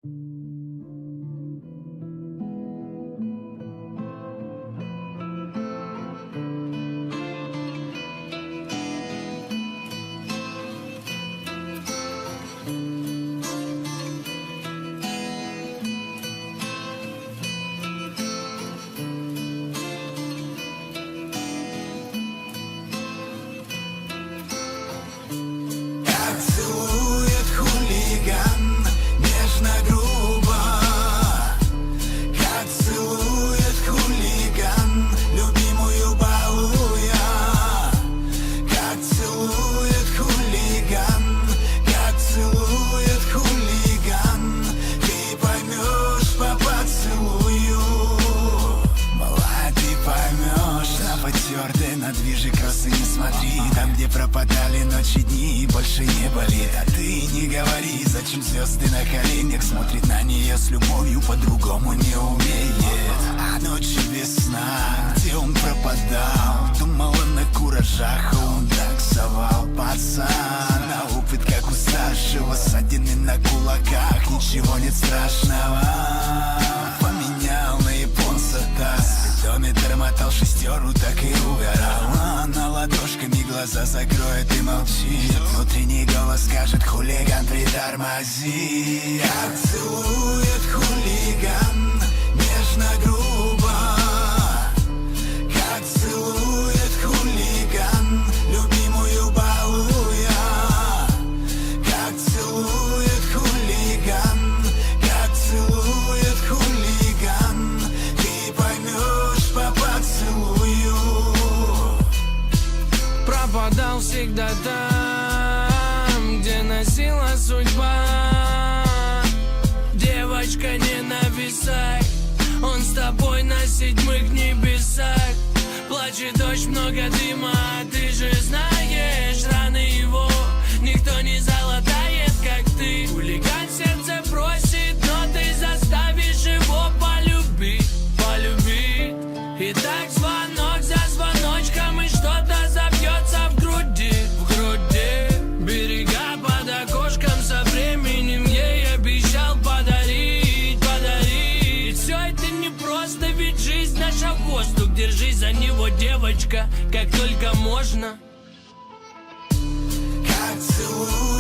Целует хулиган, нежно, грубо. Как целует хулиган, любимую балуя. Как целует хулиган, как целует хулиган. Ты поймешь по поцелую. Мала, ты поймешь. На потертые, на движи кроссы не смотри. Там, где пропадали ночи, дни, больше не болит. А ты не говори, зачем звезды на коленях. Смотрит на нее с любовью, по-другому не умеет. А ночью без сна, где он пропадал? Думала на куражах, а он так совал. Пацан, на опыт, как у старшего, ссадины на кулаках, ничего нет страшного. Поменял на японца таз, спидометр мотал шестеру, так и угорал. Она ладошками глаза закроет и молчит. Внутренний голос скажет: хулиган, притормози. Как целует хулиган, нежно, грубо. Как целует хулиган, любимую балуя. Как целует хулиган, как целует хулиган. Ты поймешь по поцелую. Пропадал всегда там, где носила судьба. Девочка, не нависай, он с тобой на седьмых небесах. Плачет дождь, много дыма, ты же знаешь, раны его никто не залатает, как ты. Хулиган сердце просит, но ты заставишь его полюбить, полюбить. И так звонок за звоночком, и что-то забьется в груди, в груди. Берега под окошком, со временем ей обещал подарить, подарить. И все это не просто, ведь жизнь наша воздух. Держись за него, девочка, как только можно. Как целует